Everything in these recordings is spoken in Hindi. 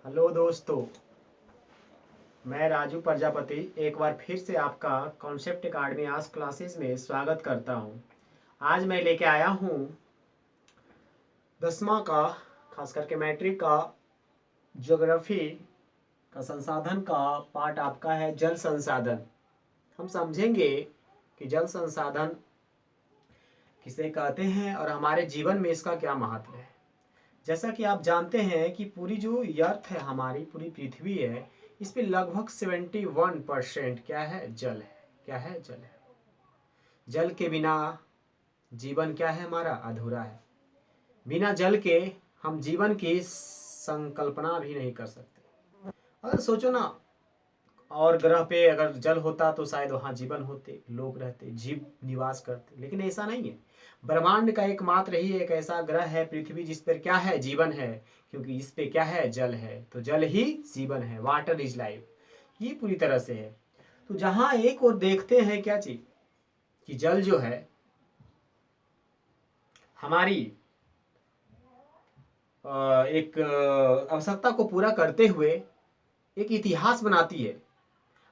हेलो दोस्तों, मैं राजू प्रजापति एक बार फिर से आपका कॉन्सेप्ट अकाडमी आज क्लासेस में स्वागत करता हूं। आज मैं लेके आया हूं 10वां का, खास करके मैट्रिक का ज्योग्राफी का संसाधन का पार्ट आपका है जल संसाधन। हम समझेंगे कि जल संसाधन किसे कहते हैं और हमारे जीवन में इसका क्या महत्व है। जैसा कि आप जानते हैं कि पूरी जो अर्थ है, हमारी पूरी पृथ्वी है, इस पे लगभग 71% क्या है, जल है। क्या है? जल है। जल के बिना जीवन क्या है, हमारा अधूरा है। बिना जल के हम जीवन की संकल्पना भी नहीं कर सकते। अगर सोचो ना, और ग्रह पे अगर जल होता तो शायद वहाँ जीवन होते, लोग रहते, जीव निवास करते, लेकिन ऐसा नहीं है। ब्रह्मांड का एकमात्र ही एक ऐसा ग्रह है पृथ्वी जिस पर क्या है, जीवन है, क्योंकि इस पे क्या है, जल है। तो जल ही जीवन है, वाटर इज लाइफ। ये पूरी तरह से है। तो जहाँ एक और देखते हैं क्या चीज, कि जल जो है हमारी एक आवश्यकता को पूरा करते हुए एक इतिहास बनाती है।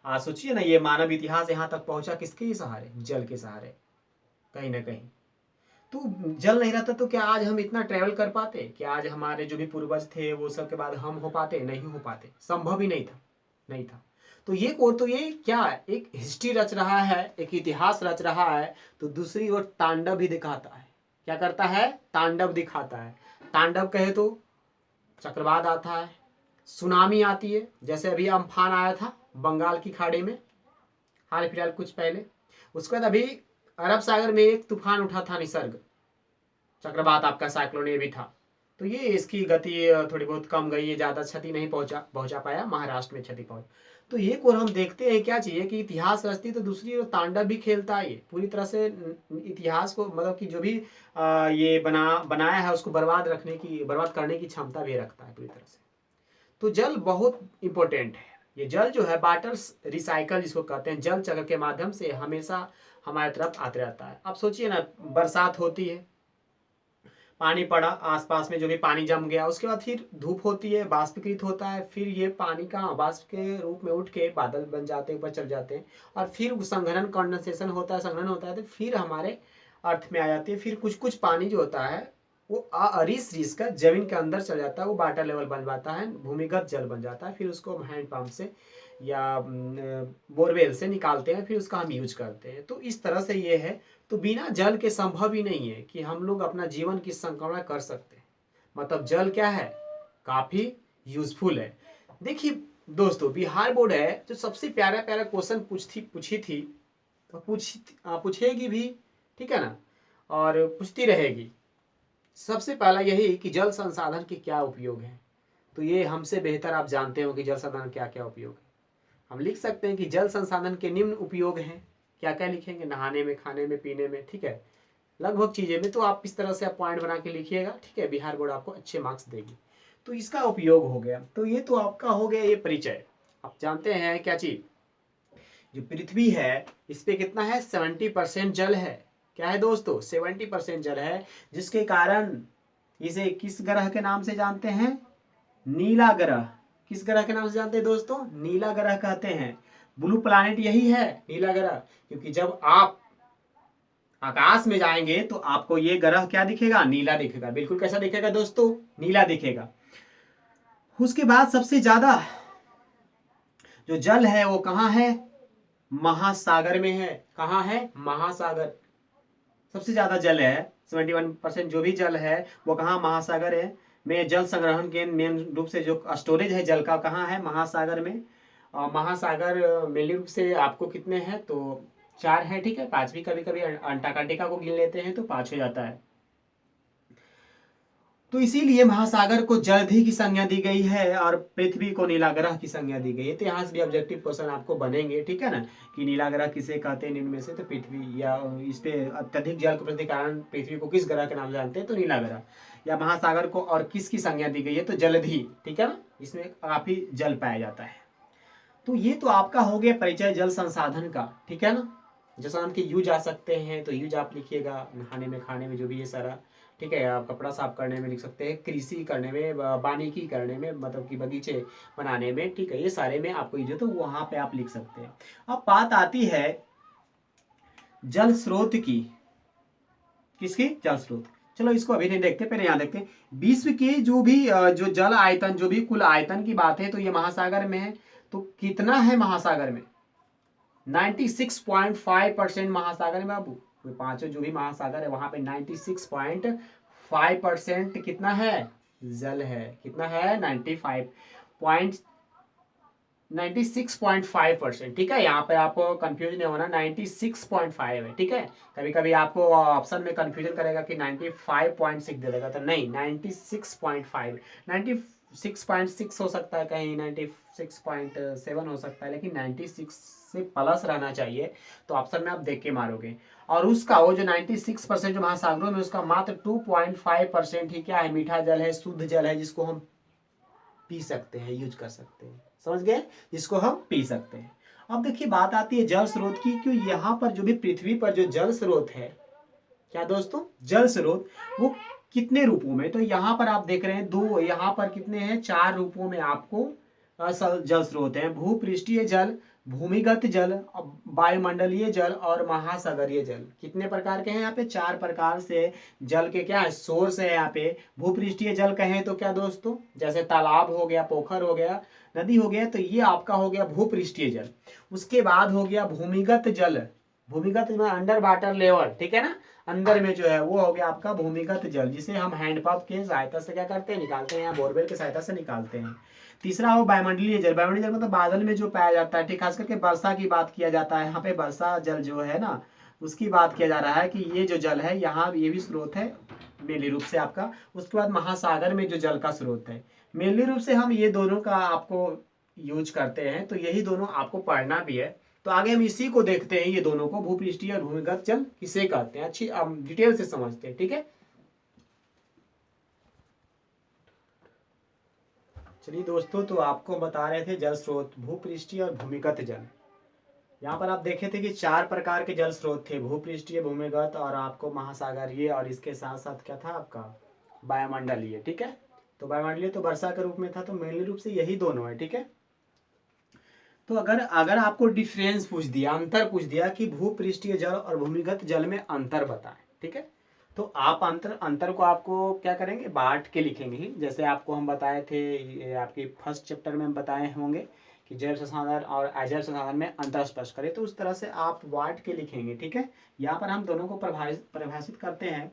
आज सोचिए ना, ये मानव इतिहास यहाँ तक पहुंचा किसके सहारे, जल के सहारे। कहीं ना कहीं तो जल नहीं रहता तो क्या आज हम इतना ट्रेवल कर पाते? क्या आज हमारे जो भी पूर्वज थे वो सब के बाद हम हो पाते? नहीं हो पाते, संभव ही नहीं था। नहीं था। तो ये और तो ये क्या एक हिस्ट्री रच रहा है, एक इतिहास रच रहा है, तो दूसरी ओर तांडव भी दिखाता है। क्या करता है? तांडव दिखाता है। तांडव कहे तो चक्रवात आता है, सुनामी आती है, जैसे अभी अम्फान आया था बंगाल की खाड़ी में हाल फिलहाल कुछ पहले। उसके बाद अभी अरब सागर में एक तूफान उठा था, निसर्ग चक्रवात, आपका साइक्लोन ये भी था। तो ये इसकी गति थोड़ी बहुत कम गई है, ज़्यादा क्षति नहीं पहुंचा पाया, महाराष्ट्र में क्षति पहुंच। तो ये और हम देखते हैं क्या चाहिए कि इतिहास रचती, तो दूसरी ओर तांडव भी खेलता है। ये पूरी तरह से इतिहास को, मतलब कि जो भी ये बनाया है उसको बर्बाद करने की क्षमता भी रखता है पूरी तरह से। तो जल बहुत इंपॉर्टेंट है। ये जल जो है वाटर रिसाइकल जिसको कहते हैं, जल चक्र के माध्यम से हमेशा हमारे तरफ आते रहता है। अब सोचिए ना, बरसात होती है, पानी पड़ा, आसपास में जो भी पानी जम गया, उसके बाद फिर धूप होती है, बाष्पीकृत होता है, फिर ये पानी का वाष्प के रूप में उठ के बादल बन जाते हैं, ऊपर चल जाते हैं, और फिर संघनन, कंडेंसेशन होता है, संघनन होता है, तो फिर हमारे अर्थ में आ जाती है। फिर कुछ कुछ पानी जो होता है वो अरिस रिस का जमीन के अंदर चल जाता है, वो वाटर लेवल बन जाता है, भूमिगत जल बन जाता है। फिर उसको हम हैंड पंप से या बोरवेल से निकालते हैं, फिर उसका हम यूज करते हैं। तो इस तरह से ये है। तो बिना जल के संभव ही नहीं है कि हम लोग अपना जीवन की संकल्पना कर सकते हैं। मतलब जल क्या है, काफी यूजफुल है। देखिए दोस्तों, बिहार बोर्ड है जो सबसे प्यारा प्यारा क्वेश्चन पूछी थी, तो पूछेगी भी, ठीक है ना, और पूछती रहेगी। सबसे पहला यही कि जल संसाधन के क्या उपयोग है। तो ये हमसे बेहतर आप जानते हो कि जल संसाधन क्या क्या उपयोग है। हम लिख सकते हैं कि जल संसाधन के निम्न उपयोग हैं। क्या क्या लिखेंगे? नहाने में, खाने में, पीने में, ठीक है, लगभग चीजें में। तो आप इस तरह से आप पॉइंट बना के लिखिएगा, ठीक है, बिहार बोर्ड आपको अच्छे मार्क्स देगी। तो इसका उपयोग हो गया। तो ये तो आपका हो गया ये परिचय। आप जानते हैं क्या चीज, जो पृथ्वी है इस पे कितना है, 70% जल है। क्या है दोस्तों? 70% जल है, जिसके कारण इसे किस ग्रह के नाम से जानते हैं? नीला ग्रह। किस ग्रह के नाम से जानते हैं दोस्तों? नीला ग्रह कहते हैं। ब्लू प्लैनेट यही है, नीला ग्रह। क्योंकि जब आप आकाश में जाएंगे तो आपको ये ग्रह क्या दिखेगा? नीला दिखेगा। बिल्कुल कैसा दिखेगा दोस्तों? नीला दिखेगा। उसके बाद सबसे ज्यादा जो जल है वो कहाँ है? महासागर में है। कहाँ है? महासागर। सबसे ज्यादा जल है, 71% जो भी जल है वो कहाँ? महासागर है में। जल संग्रहण के मेन रूप से जो स्टोरेज है जल का, कहाँ है? महासागर में। और महासागर मेन रूप से आपको कितने हैं? तो 4 है, ठीक है। 5 भी कभी कभी अंटार्कटिका को गिन लेते हैं तो 5 हो जाता है। तो इसीलिए महासागर को जलधि की संज्ञा दी गई है और पृथ्वी को नीला ग्रह की संज्ञा दी गई है। तो यहाँ से भी ऑब्जेक्टिव क्वेश्चन आपको बनेंगे, ठीक है ना, कि नीला ग्रह किसे कहते हैं इनमें से? तो पृथ्वी, या इस पे अत्यधिक जल के प्रति कारण पृथ्वी को किस ग्रह के नाम जानते हैं? तो नीला ग्रह। या महासागर को और किसकी संज्ञा दी गई है? तो जलधि, ठीक है ना, इसमें काफी जल पाया जाता है। तो ये तो आपका हो गया परिचय जल संसाधन का, ठीक है ना। जल संसाधन के यूज आ सकते हैं, तो यूज आप लिखिएगा, नहाने में, खाने में, जो भी ये सारा ठीक है, आप कपड़ा साफ करने में लिख सकते हैं, कृषि करने में, वानिकी करने में, मतलब कि बगीचे बनाने में, ठीक है, ये सारे में आपको ये जो तो वहां पे आप लिख सकते हैं। अब बात आती है जल स्रोत की। किसकी? जल स्रोत। चलो इसको अभी नहीं देखते, पहले यहाँ देखते हैं विश्व के जो भी जो जल आयतन, जो भी कुल आयतन की बात है तो ये महासागर में है। तो कितना है महासागर में? 96.5% महासागर में बाबू। पांचों जो भी महासागर है वहां पे 96.5% कितना है? जल है। कितना है? 96.5%। ठीक है, यहाँ पे आपको कंफ्यूज नहीं होना, 96.5 है। ठीक है, कभी कभी आपको ऑप्शन में कंफ्यूजन करेगा कि 95.6 दे देगा, तो नहीं, 96.5। 96.6 हो सकता है, कहीं 96.7 हो सकता है, लेकिन 96 से प्लस रहना चाहिए। तो ऑप्शन में आप देख के मारोगे। और उसका वो जो 96% जो महासागरों में, उसका मात्र 2.5% ही क्या है? मीठा जल है, शुद्ध जल है, जिसको हम पी सकते हैं, यूज कर सकते हैं। समझ गए? जिसको हम पी सकते हैं। अब देखिए बात आती है जल स्रोत की, क्यों यहाँ पर जो भी पृथ्वी पर जो जल स्रोत है, क्या दोस्तों? जल स्रोत वो कितने रूपों में? तो यहाँ पर आप देख रहे हैं दो, यहाँ पर कितने हैं? 4 रूपों में आपको जल स्रोत हैं। भूपृष्ठीय जल, भूमिगत जल, वायुमंडलीय जल और महासागरीय जल। कितने प्रकार के हैं यहाँ पे? 4 प्रकार से जल के क्या है? सोर्स है यहाँ पे। भूपृष्ठीय जल कहें तो क्या दोस्तों? जैसे तालाब हो गया, पोखर हो गया, नदी हो गया, तो ये आपका हो गया भूपृष्ठीय जल। उसके बाद हो गया भूमिगत जल। भूमिगत में अंडर वाटर लेवल, ठीक है ना, अंदर में जो है वो हो गया आपका भूमिगत जल, जिसे हम हैंडपंप के सहायता से क्या करते हैं? निकालते हैं, या बोरवेल की सहायता से निकालते हैं। तीसरा हो वायुमंडलीय जल। वायुमंडलीय जल मतलब बादल में जो पाया जाता है, ठीक, खास करके वर्षा की बात किया जाता है। यहाँ पे वर्षा जल जो है ना, उसकी बात किया जा रहा है कि ये जो जल है यहाँ, ये भी स्रोत है मेनली रूप से आपका। उसके बाद महासागर में जो जल का स्रोत है, मेनली रूप से हम ये दोनों का आपको यूज करते हैं, तो यही दोनों आपको पढ़ना भी है। तो आगे हम इसी को देखते हैं, ये दोनों को, भूपृष्ठीय और भूमिगत जल किसे कहते हैं, अच्छी डिटेल से समझते हैं। ठीक है, चलिए दोस्तों, तो आपको बता रहे थे जल स्रोत, भूपृष्ठीय और भूमिगत जल। यहाँ पर आप देखे थे कि 4 प्रकार के जल स्रोत थे, भूपृष्ठीय, भूमिगत और आपको महासागरीय, और इसके साथ साथ क्या था आपका? वायुमंडलीय। ठीक है, तो वायुमंडलीय तो वर्षा के रूप में था, तो मेनली रूप से यही दोनों है। ठीक है, तो अगर अगर आपको डिफरेंस पूछ दिया, अंतर पूछ दिया कि भूपृष्ठीय जल और भूमिगत जल में अंतर बताएं, ठीक है, तो आप अंतर अंतर को आपको क्या करेंगे? बांट के लिखेंगे ही। जैसे आपको हम बताए थे, ये आपके फर्स्ट चैप्टर में हम बताए होंगे कि जैव संसाधन और अजैव संसाधन में अंतर स्पष्ट करें, तो उस तरह से आप बांट के लिखेंगे। ठीक है, यहाँ पर हम दोनों को परिभाषित करते हैं।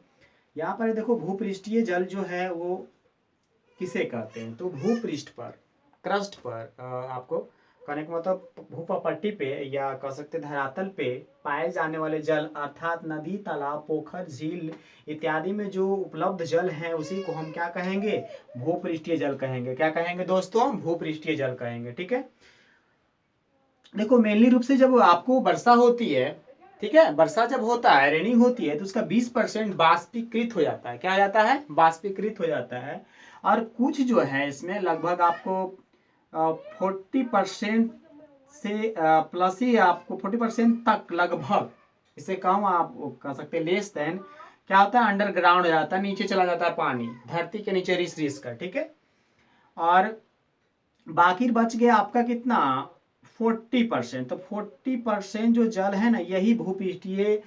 यहाँ पर देखो, भूपृष्ठीय जल जो है वो किसे कहते हैं? तो भूपृष्ठ पर, क्रस्ट पर, आपको कहने का मतलब भूपट्टी पे, या कह सकते धरातल पे पाए जाने वाले जल, अर्थात नदी, तालाब, पोखर, झील इत्यादि में जो उपलब्ध जल है, उसी को हम क्या कहेंगे? भूपृष्ठीय जल कहेंगे। क्या कहेंगे दोस्तों? भूपृष्ठीय जल कहेंगे। ठीक है, देखो मेनली रूप से जब आपको वर्षा होती है, ठीक है, वर्षा जब होता है, रेनिंग होती है, तो उसका 20% बाष्पीकृत हो जाता है। क्या हो जाता है? बाष्पीकृत हो जाता है। और कुछ जो है इसमें लगभग आपको 40% से प्लस ही, आपको 40% तक लगभग, इससे कम आप कह सकते हैं लेस देन, क्या होता है? अंडरग्राउंड हो जाता है, नीचे चला जाता है पानी, धरती के नीचे रिस रिस कर। ठीक है, और बाकी बच गया आपका कितना? 40%। तो 40% जो जल है ना, यही भूपृष्ठीय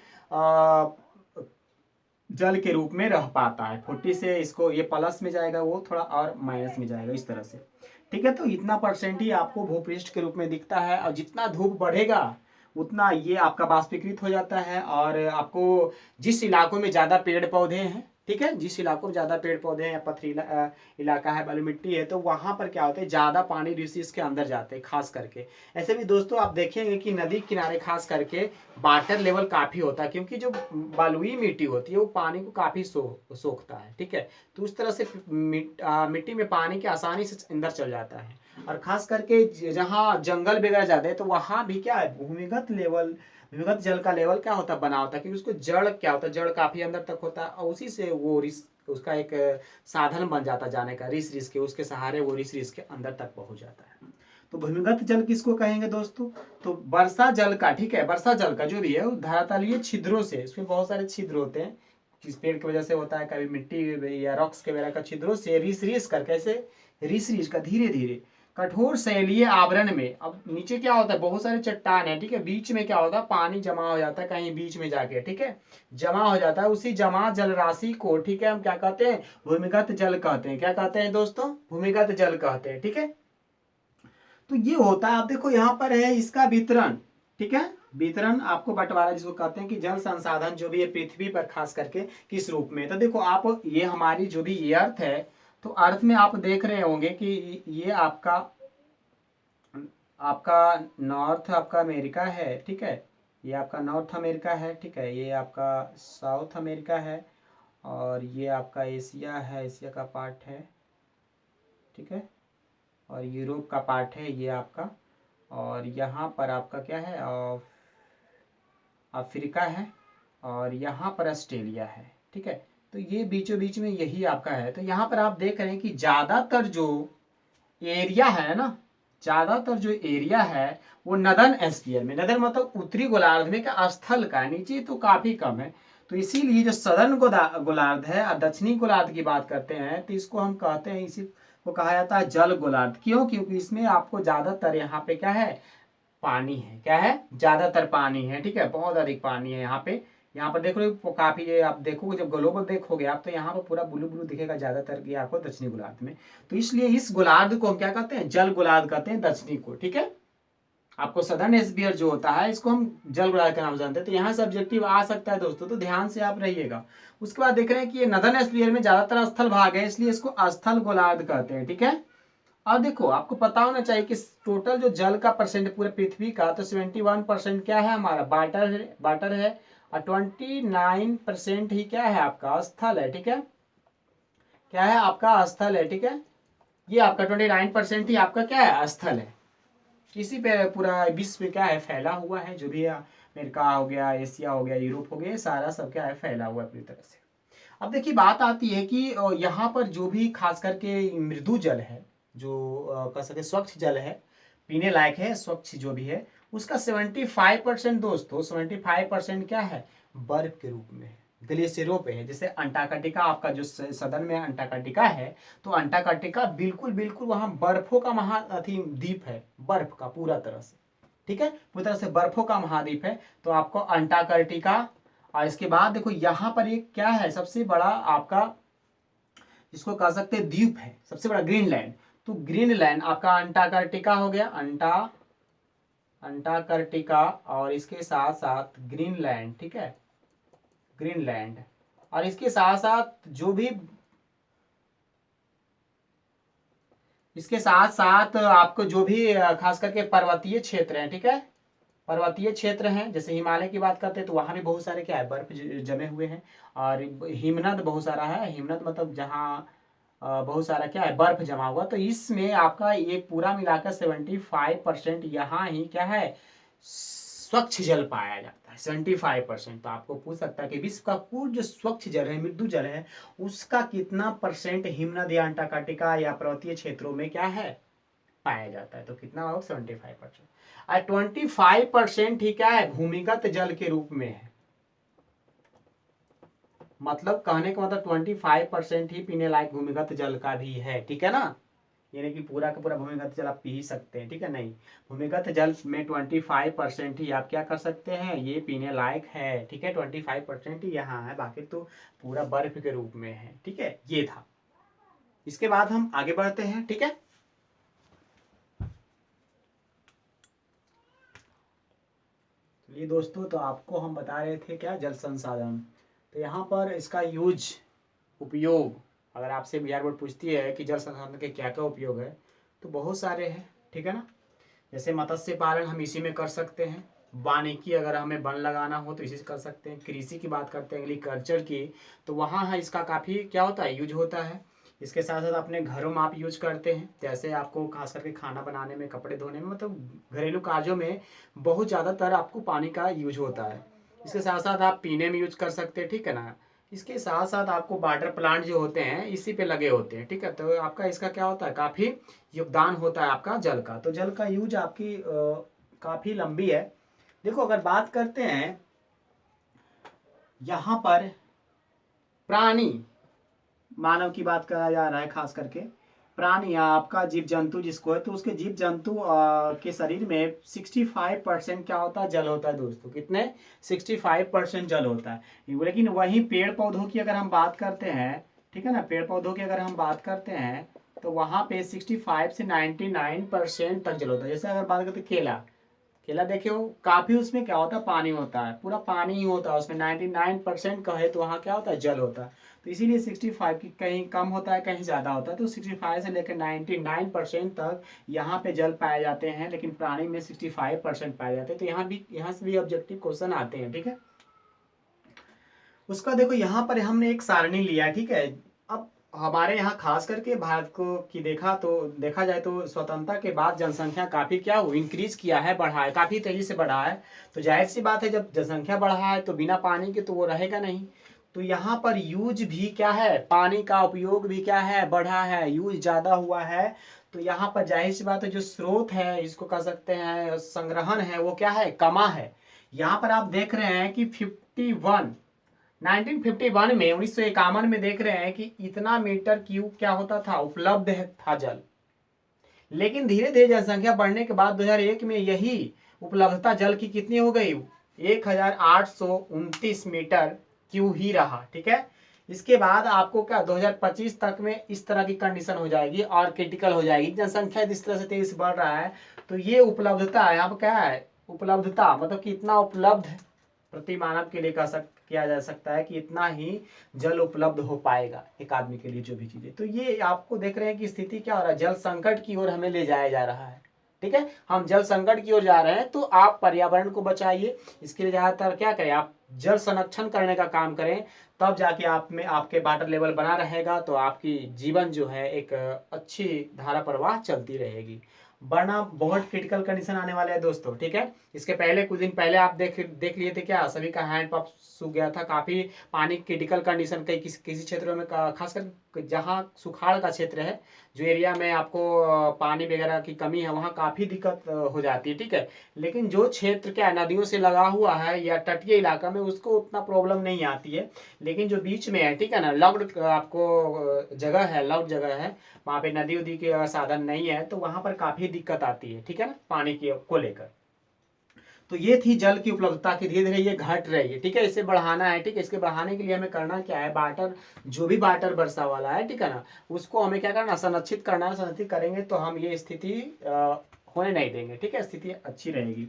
जल के रूप में रह पाता है। 40 से इसको ये प्लस में जाएगा, वो थोड़ा और माइनस में जाएगा, इस तरह से। ठीक है, तो इतना परसेंट ही आपको भूपृष्ठ के रूप में दिखता है, और जितना धूप बढ़ेगा उतना ये आपका बाष्पीकृत हो जाता है। और आपको जिस इलाकों में ज़्यादा पेड़ पौधे हैं, ठीक है, जिस इलाकों में ज़्यादा पेड़ पौधे हैं या पथरीला इलाका है, बालू मिट्टी है, तो वहाँ पर क्या होता है? ज़्यादा पानी ऋषि के अंदर जाते हैं, खास करके। ऐसे भी दोस्तों आप देखेंगे कि नदी किनारे खास करके वाटर लेवल काफ़ी होता है, क्योंकि जो बलुई मिट्टी होती है वो पानी को काफ़ी सोखता है। ठीक है, तो उस तरह से मिट्टी में पानी के आसानी से अंदर चल जाता है। और खास करके जहाँ जंगल वगैरह जाते हैं, तो वहाँ भी क्या है? भूमिगत लेवल, भूमिगत जल का लेवल क्या होता है? बना होता है, क्योंकि उसको जड़ क्या होता है? जड़ काफी अंदर तक होता है, और उसी से वो रिस, उसका एक साधन बन जाता है जाने का, रिस रिस के, उसके सहारे वो रिस रिस के अंदर तक पहुंच जाता है। तो भूमिगत जल किसको कहेंगे दोस्तों? तो वर्षा जल का, ठीक है, वर्षा जल का जो भी है वो धरातलीय छिद्रों से, इसमें बहुत सारे छिद्र होते हैं, किस पेड़ की वजह से होता है, कभी मिट्टी या रॉक्स के वगैरह का छिद्रों से रिस रिस कर, कैसे रिस रिस का धीरे धीरे कठोर शैलीय आवरण में। अब नीचे क्या होता है, बहुत सारे चट्टान है, ठीक है, बीच में क्या होता है, पानी जमा हो जाता है कहीं बीच में जाके, ठीक है, जमा हो जाता है। उसी जमा जल राशि को, ठीक है, हम क्या कहते हैं, भूमिगत जल कहते हैं। क्या कहते हैं दोस्तों, भूमिगत जल कहते हैं, ठीक है। तो ये होता है, आप देखो यहाँ पर है इसका वितरण, ठीक है, वितरण आपको बंटवारा जिसको कहते हैं कि जल संसाधन जो भी है पृथ्वी पर खास करके किस रूप में। तो देखो आप, ये हमारी जो भी ये अर्थ है, तो अर्थ में आप देख रहे होंगे कि ये आपका आपका नॉर्थ आपका अमेरिका है, ठीक है, ये आपका नॉर्थ अमेरिका है, ठीक है, ये आपका साउथ अमेरिका है, और ये आपका एशिया है, एशिया का पार्ट है, ठीक है, और यूरोप का पार्ट है ये आपका, और यहाँ पर आपका क्या है, अफ्रीका है, और यहाँ पर ऑस्ट्रेलिया है, ठीक है। तो ये बीचों बीच में यही आपका है। तो यहाँ पर आप देख रहे हैं कि ज़्यादातर जो एरिया है ना, ज़्यादातर जो एरिया है वो नदर्न एस्फीयर में, नदर्न मतलब उत्तरी गोलार्ध में का स्थल का है, नीचे तो काफ़ी कम है। तो इसीलिए जो सदर्न गोलार्ध है और दक्षिणी गोलार्ध की बात करते हैं, तो इसको हम कहते हैं, इसी को कहा जाता है जल गोलार्ध। क्यों, क्योंकि इसमें आपको ज़्यादातर यहाँ पे क्या है, पानी है, क्या है, ज्यादातर पानी है, ठीक है, बहुत अधिक पानी है यहाँ पे। यहाँ पर देख रहे हो काफी, ये आप देखोगे जब ग्लोबल देखोगे आप, तो यहाँ पर पूरा ब्लू ब्लू दिखेगा ज्यादातर की आपको दक्षिणी गोलार्ध में। तो इसलिए इस गोलार्ध को हम क्या कहते हैं, जल गोलार्ध कहते हैं, दक्षिणी को, ठीक है। आपको सदर्न हेमिस्फीयर जो होता है इसको हम जल गोलार्ध के नाम से जानते हैं। तो यहाँ से ऑब्जेक्टिव आ सकता है दोस्तों, तो ध्यान से आप रहिएगा। उसके बाद देख रहे हैं कि ये नदर्न हेमिस्फीयर में ज्यादातर स्थल भाग है, इसलिए इसको स्थल गोलार्ध कहते हैं, ठीक है। और देखो आपको पता होना चाहिए कि टोटल जो जल का परसेंट पूरे पृथ्वी का, तो 71% क्या है हमारा, वाटर है, और 29% ही क्या है आपका स्थल है, ठीक है, क्या है आपका स्थल है, ठीक है। ये आपका 29% ही आपका क्या है, स्थल है। इसी पे पूरा विश्व में क्या है, फैला हुआ है, जो भी है, अमेरिका हो गया, एशिया हो गया, यूरोप हो गया, सारा सब क्या है, फैला हुआ है पूरी तरह से। अब देखिए बात आती है कि यहाँ पर जो भी खास करके मृदु जल है, जो कह सके स्वच्छ जल है, पीने लायक है, स्वच्छ जो भी है, उसका 75% दोस्तों, 75% क्या है, बर्फ के रूप में है, ग्लेशियरों पे है। जैसे अंटार्कटिका आपका जो सदन में अंटार्कटिका है, तो अंटार्कटिका बिल्कुल बिल्कुल वहाँ बर्फों का महा अथी द्वीप है, बर्फ का पूरा तरह से, ठीक है, पूरी तरह से बर्फों का महाद्वीप है। तो आपको अंटार्कटिका, और इसके बाद देखो यहाँ पर एक क्या है, सबसे बड़ा आपका जिसको कह सकते हैं द्वीप है, सबसे बड़ा ग्रीनलैंड। तो ग्रीनलैंड आपका अंटार्कटिका हो गया, अंटार्कटिका, और इसके साथ साथ ग्रीनलैंड, ठीक है, ग्रीनलैंड, और इसके साथ साथ जो भी, इसके साथ साथ आपको जो भी खास करके पर्वतीय क्षेत्र है, ठीक है, पर्वतीय क्षेत्र हैं, जैसे हिमालय की बात करते हैं तो वहाँ भी बहुत सारे क्या है, बर्फ जमे हुए हैं, और हिमनद बहुत सारा है, हिमनद मतलब जहाँ बहुत सारा क्या है, बर्फ जमा हुआ। तो इसमें आपका ये पूरा मिलाकर 75% यहाँ ही क्या है, स्वच्छ जल पाया जाता है, 75%। तो आपको पूछ सकता है कि विश्व का कुल जो स्वच्छ जल है, मृदु जल है, उसका कितना परसेंट हिमनद या अंटार्कटिका या पर्वतीय क्षेत्रों में क्या है, पाया जाता है। तो कितना होगा, 75%। और 25% ही क्या है, भूमिगत जल के रूप में है। मतलब कहने का मतलब 25% ही पीने लायक भूमिगत जल का भी है, ठीक है ना, यानी कि पूरा का पूरा भूमिगत जल आप पी ही सकते हैं, ठीक है, नहीं, भूमिगत जल में 25% ही आप क्या कर सकते हैं, ये पीने लायक है, ठीक है, 25% ही यहाँ है, बाकी तो पूरा बर्फ के रूप में है, ठीक है, ये था। इसके बाद हम आगे बढ़ते हैं, ठीक है। ये दोस्तों, तो आपको हम बता रहे थे क्या, जल संसाधन। तो यहाँ पर इसका यूज, उपयोग, अगर आपसे बिहार बोर्ड पूछती है कि जल संसाधन के क्या क्या उपयोग है, तो बहुत सारे हैं, ठीक है ना। जैसे मत्स्य पालन हम इसी में कर सकते हैं, वानिकी अगर हमें वन लगाना हो तो इसी से कर सकते हैं, कृषि की बात करते हैं, एग्रीकल्चर की, तो वहाँ है इसका काफ़ी क्या होता है, यूज होता है। इसके साथ साथ अपने घरों में आप यूज करते हैं, जैसे आपको खास करके खाना बनाने में, कपड़े धोने में, मतलब घरेलू कार्यों में बहुत ज़्यादातर आपको पानी का यूज होता है। इसके साथ साथ आप पीने में यूज कर सकते हैं, ठीक है ना। इसके साथ साथ आपको वाटर प्लांट जो होते हैं इसी पे लगे होते हैं, ठीक है। तो आपका इसका क्या होता है, काफ़ी योगदान होता है आपका जल का। तो जल का यूज आपकी काफ़ी लंबी है। देखो अगर बात करते हैं यहाँ पर प्राणी, मानव की बात करा जा रहा है खास करके, प्राणी या आपका जीव जंतु जिसको है, तो उसके जीव जंतु के शरीर में 65% क्या होता है, जल होता है दोस्तों। कितने? 65% जल होता है। लेकिन वहीं पेड़ पौधों की अगर हम बात करते हैं, ठीक है ना, पेड़ पौधों की अगर हम बात करते हैं तो वहां पे 65 से 99% तक जल होता है। जैसे अगर बात करते हैं केला, केला देखे हो, काफी उसमें क्या होता है, पानी होता है, पूरा पानी ही होता है उसमें, 99% कहे तो वहाँ क्या होता है, जल होता है। तो इसीलिए 65 की कहीं कम होता है कहीं ज्यादा होता है, तो 65 से लेकर 99% तक यहाँ पे जल पाए जाते हैं, लेकिन प्राणी में 65% पाए जाते हैं। तो यहाँ से भी ऑब्जेक्टिव क्वेश्चन आते हैं, ठीक है। उसका देखो यहाँ पर हमने एक सारणी लिया, ठीक है। अब हमारे यहाँ खास करके भारत को की देखा जाए तो स्वतंत्रता के बाद जनसंख्या काफी क्या हो, इंक्रीज किया है, बढ़ा है, काफी तेजी से बढ़ा है। तो जाहिर सी बात है, जब जनसंख्या बढ़ा है तो बिना पानी के तो वो रहेगा नहीं। तो यहाँ पर यूज भी क्या है, पानी का उपयोग भी क्या है, बढ़ा है, यूज ज्यादा हुआ है। तो यहाँ पर जाहिर सी बात है, जो स्रोत है, इसको कह सकते हैं संग्रहण है, वो क्या है, कमा है। यहाँ पर आप देख रहे हैं कि 1951 में, 1951 में देख रहे हैं कि इतना मीटर क्यूब क्या होता था, उपलब्ध था जल। लेकिन धीरे धीरे जनसंख्या बढ़ने के बाद 2001 में यही उपलब्धता जल की कितनी हो गई, 1829 मीटर क्यूब ही रहा, ठीक है। इसके बाद आपको क्या 2025 तक में इस तरह की कंडीशन हो जाएगी और क्रिटिकल हो जाएगी, जनसंख्या जिस तरह से तेजी से बढ़ रहा है। तो ये उपलब्धता है, यहाँ पर क्या है, उपलब्धता मतलब कि इतना उपलब्ध प्रति मानव के लिए किया जा सकता है कि इतना ही जल उपलब्ध हो पाएगा एक आदमी के लिए, जो भी चीजें। तो ये आपको देख रहे हैं कि स्थिति क्या हो रहा है, जल संकट की ओर हमें ले जाया जा रहा है, ठीक है। हम जल संकट की ओर जा रहे हैं, तो आप पर्यावरण को बचाइए। इसके लिए ज्यादातर क्या करें, आप जल संरक्षण करने का काम करें, तब जाके आप में आपके वाटर लेवल बना रहेगा, तो आपकी जीवन जो है एक अच्छी धारा प्रवाह चलती रहेगी। वरना बहुत क्रिटिकल कंडीशन आने वाले हैं दोस्तों, ठीक है। इसके पहले कुछ दिन पहले आप देख लिए थे क्या, सभी का हैंड पंप सूख गया था, काफी पानी क्रिटिकल कंडीशन कई किसी क्षेत्रों में, खासकर जहाँ सुखाड़ का क्षेत्र है, जो एरिया में आपको पानी वगैरह की कमी है, वहाँ काफी दिक्कत हो जाती है, ठीक है। लेकिन जो क्षेत्र क्या नदियों से लगा हुआ है या तटीय इलाका में, उसको उतना प्रॉब्लम नहीं आती है। लेकिन जो बीच में है, ठीक है ना, लॉक्ड आपको जगह है, लॉक्ड जगह है, वहाँ पे नदी उदी के साधन नहीं है, तो वहाँ पर काफी दिक्कत आती है, ठीक है ना, पानी की को लेकर। तो ये थी जल की उपलब्धता की, धीरे धीरे ये घट रही है, ठीक है। इसे बढ़ाना है, ठीक है। इसके बढ़ाने के लिए हमें करना क्या है, वाटर जो भी वाटर वर्षा वाला है, ठीक है ना, उसको हमें क्या करना, संरक्षित करना है। संरक्षित करेंगे तो हम ये स्थिति होने नहीं देंगे, ठीक है, स्थिति अच्छी रहेगी।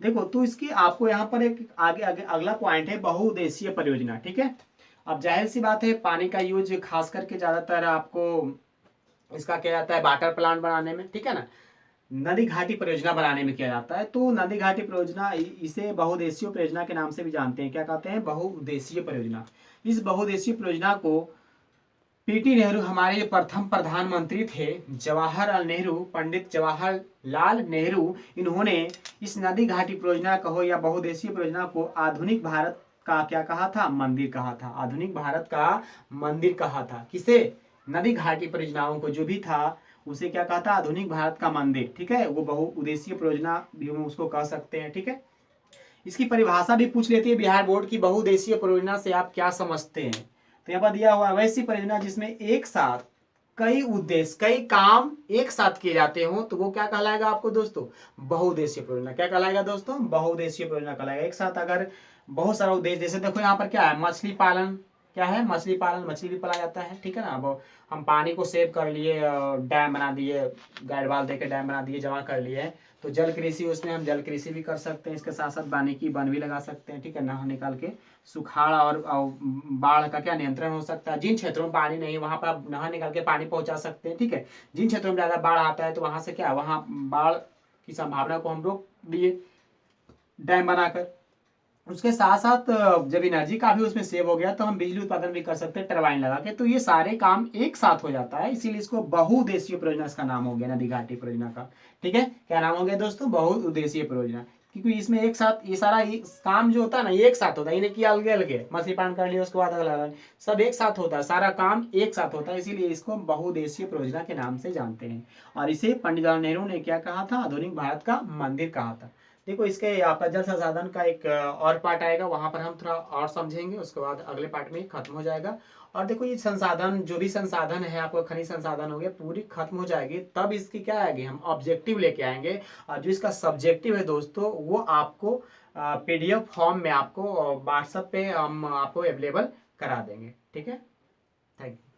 देखो, तो इसकी आपको यहाँ पर एक आगे आगे अगला पॉइंट है, बहुउद्देशीय परियोजना, ठीक है। अब जाहिर सी बात है, पानी का यूज खास करके ज्यादातर आपको इसका क्या जाता है, वाटर प्लांट बनाने में, ठीक है ना, नदी घाटी परियोजना बनाने में किया जाता है। तो नदी घाटी परियोजना, इसे बहुउद्देशीय परियोजना के नाम से भी जानते हैं, क्या कहते हैं, बहुउद्देशीय परियोजना। इस बहुउद्देशीय परियोजना को पीटी नेहरू, हमारे जो प्रथम प्रधानमंत्री थे, जवाहरलाल नेहरू, पंडित जवाहरलाल नेहरू, इन्होंने इस नदी घाटी परियोजना कहो या बहुउद्देशीय परियोजना को आधुनिक भारत का क्या कहा था, मंदिर कहा था। आधुनिक भारत का मंदिर कहा था, किसे, नदी घाटी परियोजनाओं को जो भी था, उसे क्या कहा था, आधुनिक भारत का मंदिर, ठीक है। वो बहुउद्देशीय परियोजना भी हम उसको कह सकते हैं, ठीक है। इसकी परिभाषा भी पूछ लेती है बिहार बोर्ड की, बहुउद्देशीय परियोजना से आप क्या समझते हैं। तो यहाँ पर दिया हुआ वैसी परियोजना जिसमें एक साथ कई उद्देश्य, कई काम एक साथ किए जाते हो, तो वो क्या कहलाएगा आपको दोस्तों, बहुउद्देशीय परियोजना। क्या कहलाएगा दोस्तों, बहुउद्देशीय परियोजना कहलाएगा। एक साथ अगर बहुत सारा उद्देश्य, जैसे देखो यहाँ पर क्या है, मछली पालन, क्या है, मछली पालन, मछली भी पाला जाता है, ठीक है ना। अब हम पानी को सेव कर लिए, डैम बना दिए, गाइड वाल देकर डैम बना दिए, जमा कर लिए, तो जल कृषि, उसमें हम जल कृषि भी कर सकते हैं। इसके साथ साथ वानिकी वन भी लगा सकते हैं, ठीक है, नहर निकाल के। सुखाड़ और बाढ़ का क्या नियंत्रण हो सकता है, जिन क्षेत्रों में पानी नहीं है वहां पर आप नहर निकाल के पानी पहुंचा सकते हैं, ठीक है। जिन क्षेत्रों में ज्यादा बाढ़ आता है, तो वहां से क्या, वहां बाढ़ की संभावना को हम रोक दिए डैम बनाकर। उसके साथ साथ जब एनर्जी का भी उसमें सेव हो गया, तो हम बिजली उत्पादन भी कर सकते हैं टरबाइन लगा के। तो ये सारे काम एक साथ हो जाता है, इसीलिए इसको बहुउद्देशीय परियोजना इसका नाम हो गया, नदी घाटी परियोजना का, ठीक है। क्या नाम हो गया दोस्तों, बहुउद्देशीय परियोजना, क्योंकि इसमें एक साथ ये सारा काम जो होता है ना, ये एक साथ होता है, इन्हें किया अलग अलग, मछली पालन कर लिया, उसके बाद अलग अलग, सब एक साथ होता है, सारा काम एक साथ होता है, इसीलिए इसको बहुउद्देशीय परियोजना के नाम से जानते हैं। और इसे पंडित जवाहरलाल नेहरू ने क्या कहा था, आधुनिक भारत का मंदिर कहा था। देखो इसके आपका जल संसाधन का एक और पार्ट आएगा, वहां पर हम थोड़ा और समझेंगे, उसके बाद अगले पार्ट में खत्म हो जाएगा। और देखो ये संसाधन, जो भी संसाधन है आपको, खनिज संसाधन हो गया, पूरी खत्म हो जाएगी, तब इसकी क्या आएगी, हम ऑब्जेक्टिव लेके आएंगे। और जो इसका सब्जेक्टिव है दोस्तों, वो आपको PDF फॉर्म में आपको व्हाट्सएप पे हम आपको अवेलेबल करा देंगे। ठीक है, थैंक यू।